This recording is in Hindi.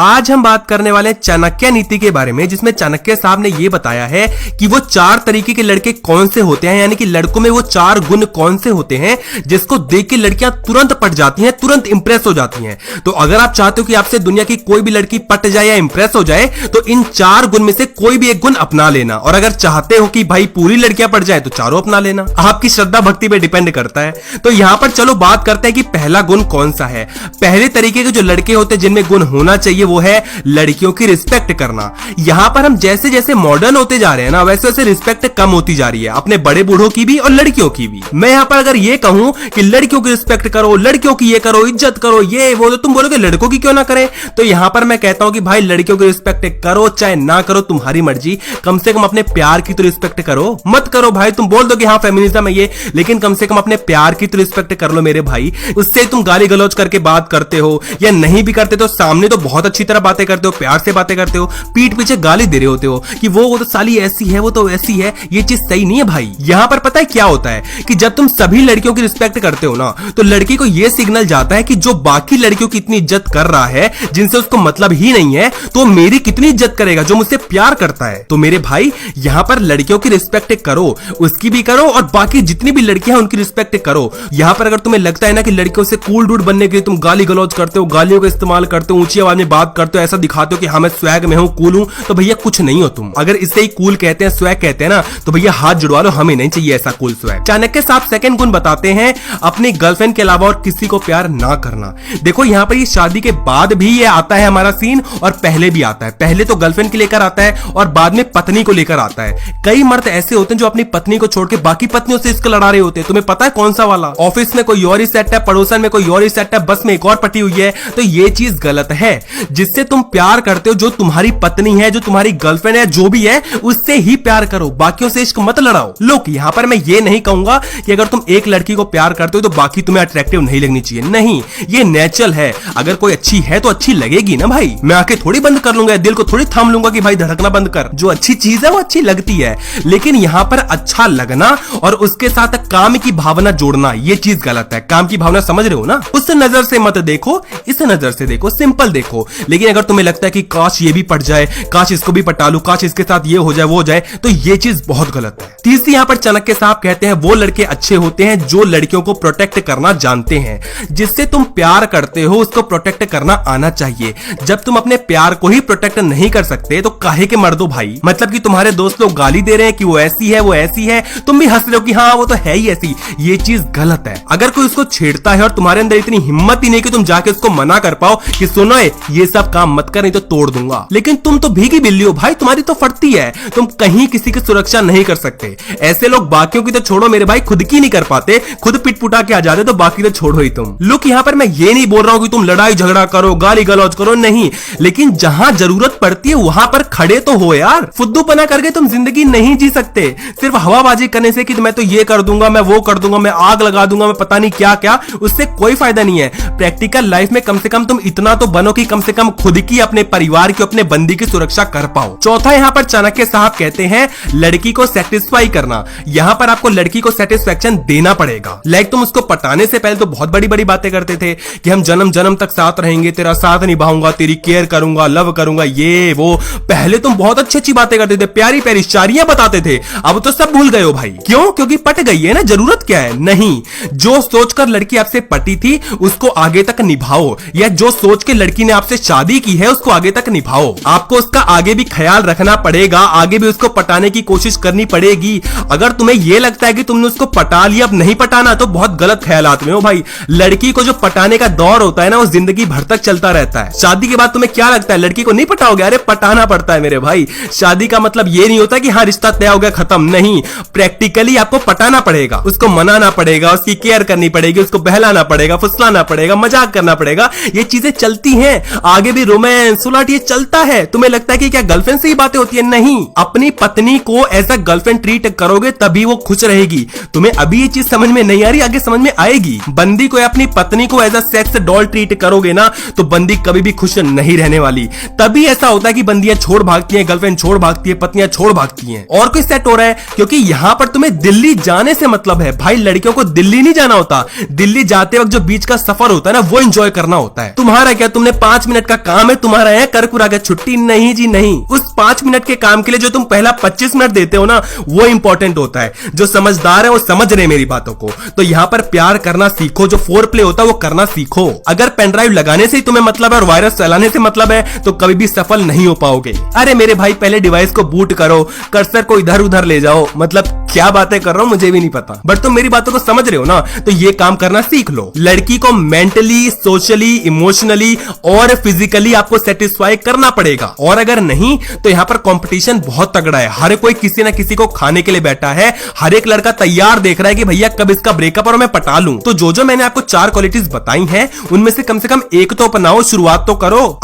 आज हम बात करने वाले चाणक्य नीति के बारे में, जिसमें चाणक्य साहब ने यह बताया है कि वो 4 तरीके के लड़के कौन से होते हैं, यानी कि लड़कों में वो 4 गुण कौन से होते हैं जिसको देख के लड़कियां तुरंत पट जाती हैं, तुरंत इंप्रेस हो जाती हैं। तो अगर आप चाहते हो कि आपसे दुनिया की कोई भी लड़की पट जाए या इंप्रेस हो जाए तो इन 4 गुण में से कोई भी एक गुण अपना लेना, और अगर चाहते हो कि भाई पूरी लड़कियां पट जाए तो चारों अपना लेना। आपकी श्रद्धा भक्ति पे डिपेंड करता है। तो यहां पर चलो बात करते हैं कि पहला गुण कौन सा है। पहले तरीके के जो लड़के होते हैं जिनमें गुण होना चाहिए वो है लड़कियों की रिस्पेक्ट करना। यहां पर हम जैसे जैसे मॉडर्न होते जा रहे हैं ना, वैसे वैसे रिस्पेक्ट कम होती जा रही है, अपने बड़े बूढ़ों की भी और लड़कियों की भी। मैं यहां पर अगर ये कहूं कि लड़कियों की रिस्पेक्ट करो, लड़कियों की ये करो, इज्जत करो, ये वो, तो तुम बोलोगे लड़कों की क्यों ना करें। तो यहां पर मैं कहता हूं कि भाई लड़कियों की रिस्पेक्ट करो चाहे ना करो, तुम्हारी मर्जी, कम से कम अपने प्यार की तो रिस्पेक्ट करो। मत करो भाई, तुम बोल दो कि हाँ फेमिनिज्म है ये, लेकिन कम से कम अपने प्यार की तो रिस्पेक्ट कर लो मेरे भाई। उससे तुम गाली गलौज करके बात करते हो या नहीं भी करते तो सामने तो बहुत अच्छी तरह बातें करते हो, प्यार से बातें करते हो, पीठ पीछे गाली दे रहे होते हो कि वो तो साली ऐसी है, वो तो ऐसी है। ये चीज सही नहीं है भाई। यहां पर पता है क्या होता है कि जब तुम सभी लड़कियों की रिस्पेक्ट करते हो ना, तो लड़की को यह सिग्नल जाता है कि जो बाकी लड़कियों की इतनी इज्जत कर रहा है जिनसे उसको मतलब ही नहीं है, तो मेरी कितनी इज्जत करेगा जो मुझसे प्यार करता है। तो मेरे भाई यहां पर लड़कियों की रिस्पेक्ट करो, उसकी भी करो और बाकी जितनी भी लड़कियां हैं उनकी रिस्पेक्ट करो। यहां पर अगर तुम्हें लगता है ना कि लड़कियों से कूल डूड बनने के लिए तुम गाली गलौज करते हो, गालियों का इस्तेमाल करते हो, ऊंची आवाज में बात करते हो, ऐसा दिखाते हो कि हाँ मैं स्वैग में हूं, कूल हूं, तो भैया कुछ नहीं हो तुम। अगर इससे ही कूल कहते हैं, स्वैग कहते हैं ना, तो भैया हाथ जुड़वा लो, हमें नहीं चाहिए ऐसा कूल स्वैग। चाणक्य साहब सेकंड गुण बताते हैं अपनी गर्लफ्रेंड के अलावा और किसी को प्यार ना करना। देखो यहां पर ये शादी के बाद भी ये आता है हमारा सीन, और पहले भी आता है। पहले तो गर्लफ्रेंड के लेकर आता है और बाद में पत्नी को लेकर आता है। कई मर्द ऐसे होते हैं जो अपनी पत्नी को छोड़ के बाकी पत्नियों से इसको लड़ा रहे होते हैं। तुम्हें पता है कौन सा वाला? ऑफिस में कोई और ही सेट है, पड़ोसन में कोई और ही सेट है, बस में एक और पटी हुई है। तो ये चीज गलत है। जिससे तुम प्यार करते हो, जो तुम्हारी पत्नी है, जो तुम्हारी गर्लफ्रेंड है, जो भी है, उससे ही प्यार करो, बाकियों से इश्क मत लड़ाओ। लोग यहां पर मैं ये नहीं कहूंगा कि अगर तुम एक लड़की को प्यार करते हो तो बाकी तुम्हें अट्रैक्टिव नहीं लगनी चाहिए। नहीं, ये नेचुरल है। अगर कोई अच्छी है तो अच्छी लगेगी ना भाई। मैं आंखें थोड़ी बंद कर लूंगा, दिल को थोड़ी थाम लूंगा कि भाई धड़कना बंद कर। जो अच्छी चीज है वो अच्छी लगती है, लेकिन यहां पर अच्छा लगना और उसके साथ काम की भावना जोड़ना, ये चीज गलत है। काम की भावना समझ रहे हो ना? उस नजर से मत देखो, इस नजर से देखो, सिंपल देखो। लेकिन अगर तुम्हें लगता है कि काश ये भी पट जाए, काश इसको भी पटा लूं, काश इसके साथ ये हो जाए, वो हो जाए, तो ये चीज बहुत गलत है। तीसरी यहां पर चाणक्य साहब कहते हैं वो लड़के अच्छे होते हैं जो लड़कियों को प्रोटेक्ट करना जानते हैं। जिससे तुम प्यार करते हो उसको प्रोटेक्ट करना आना चाहिए। जब तुम अपने प्यार को ही प्रोटेक्ट नहीं कर सकते तो काहे के मर दो भाई। मतलब कि तुम्हारे दोस्त लोग गाली दे रहे हैं कि वो ऐसी है, वो ऐसी है, तुम भी हंस रहे हो कि हाँ वो तो है ही ऐसी। ये चीज गलत है। अगर कोई उसको छेड़ता है और तुम्हारे अंदर इतनी हिम्मत ही नहीं कि तुम जाके उसको मना कर पाओ कि सुनो ये सब काम मत कर नहीं तो तोड़ दूंगा, लेकिन तुम तो भीगी बिल्ली हो भाई, तुम्हारी तो फटती है, तुम कहीं किसी की सुरक्षा नहीं कर सकते। ऐसे लोग बाकियों की तो छोड़ो मेरे भाई, खुद की नहीं कर पाते, खुद पिटपुटा के आ जाते, तो बाकी तो छोड़ो ही तुम। लुक यहां पर मैं ये नहीं बोल रहा हूं कि तुम लड़ाई झगड़ा करो, गाली गलौज करो, नहीं, लेकिन जहां जरूरत पड़ती है वहां पर खड़े तो हो यार। फुद्दूपना करके तुम जिंदगी नहीं जी सकते। सिर्फ हवाबाजी करने से कि मैं तो ये कर दूंगा, मैं वो कर दूंगा, मैं आग लगा दूंगा, मैं पता नहीं क्या क्या, उससे कोई फायदा नहीं है। प्रैक्टिकल लाइफ में कम से कम तुम इतना तो बनो कि कम से कम खुद की, अपने परिवार की, अपने बंदी की सुरक्षा कर पाओ। चौथा यहां पर चाणक्य साहब कहते हैं लड़की को सेटिस्फाई करना। यहां पर आपको लड़की को सेटिस्फैक्शन देना पड़ेगा। लाइक तुम उसको पटाने से पहले तो बहुत बड़ी बड़ी बातें करते थे कि हम जन्म जन्म तक साथ रहेंगे, तेरा साथ निभाऊंगा, तेरी केयर करूंगा, लव करूंगा, ये वो। पहले तुम बहुत अच्छी अच्छी बातें करते थे, प्यारी प्यारी शायरियां बताते थे। अब तो सब भूल गए हो भाई। क्यों? क्योंकि पट गई है ना, जरूरत क्या है? नहीं, जो सोचकर लड़की आपसे पटी थी उसको आगे तक निभाओ, या जो सोच के लड़की ने आपसे शादी की है उसको आगे तक निभाओ। आपको उसका आगे भी ख्याल रखना पड़ेगा, आगे भी उसको पटाने की कोशिश करनी पड़ेगी। अगर तुम्हें यह लगता है कि तुमने उसको पटा लिया, अब नहीं पटाना, तो बहुत गलत ख्यालात में हो भाई। लड़की को जो पटाने का दौर होता है ना, वो जिंदगी भर तक चलता रहता है। शादी के बाद तुम्हें क्या लगता है लड़की को नहीं पटाओगे? अरे पटाना पड़ता है मेरे भाई। शादी का मतलब ये नहीं होता कि हाँ रिश्ता तय हो गया खत्म, नहीं, प्रैक्टिकली आपको पटाना पड़ेगा, उसको मनाना पड़ेगा, उसकी केयर करनी पड़ेगी, उसको बहलाना पड़ेगा, फुसलाना पड़ेगा, मजाक करना पड़ेगा। ये चीजें चलती हैं, आगे भी रोमांस सुलाट ये चलता है। तुम्हें लगता है कि क्या गर्लफ्रेंड से ही बातें होती है? नहीं, अपनी पत्नी को एज अ गर्लफ्रेंड ट्रीट करोगे तभी वो खुश रहेगी। तुम्हें अभी ये चीज समझ में नहीं आ रही, आगे समझ में आएगी। बंदी को या अपनी पत्नी को as a sex doll treat करोगे ना, तो बंदी कभी भी खुश नहीं रहने वाली। तभी ऐसा होता है कि बंदियां छोड़ भागती हैं, गर्लफ्रेंड छोड़ भागती है, पत्नियां छोड़ भागती हैं। और कोई सेट हो रहा है क्योंकि यहां पर तुम्हें दिल्ली जाने से मतलब है भाई। लड़कियों को दिल्ली नहीं जाना होता, दिल्ली जाते वक्त जो बीच का सफर होता है ना, वो एंजॉय करना होता है। तुम्हारा क्या, तुमने 5 मिनट मिनट का काम है तुम्हारा, है कर कुरा के छुट्टी नहीं जी नहीं। उस 5 मिनट के काम के लिए जो तुम पहला 25 मिनट देते हो ना, वो इंपॉर्टेंट होता है। जो समझदार है वो समझ रहे मेरी बातों को। तो यहाँ पर प्यार करना सीखो, जो फोर प्ले होता है वो करना सीखो। अगर पेन ड्राइव लगाने से ही तुम्हें मतलब है और वायरस चलाने से मतलब है तो कभी भी सफल नहीं हो पाओगे। अरे मेरे भाई पहले डिवाइस को बूट करो, कर्सर को इधर उधर ले जाओ, मतलब क्या बातें कर रहा हूं मुझे भी नहीं पता, बट तुम मेरी बातों को समझ रहे हो ना। तो ये काम करना सीख लो। लड़की को मेंटली, सोशली, इमोशनली और फिजिकली आपको सेटिस्फाई करना पड़ेगा, और अगर नहीं तो यहां पर कंपटीशन बहुत तगड़ा है। हर कोई किसी ना किसी को खाने के लिए बैठा है, हर एक लड़का तैयार देख रहा है कि भैया कब इसका ब्रेकअप और मैं पटा लूं। तो जो मैंने आपको 4 क्वालिटीज बताई हैं उनमें से कम एक तो अपनाओ, शुरुआत तो करो।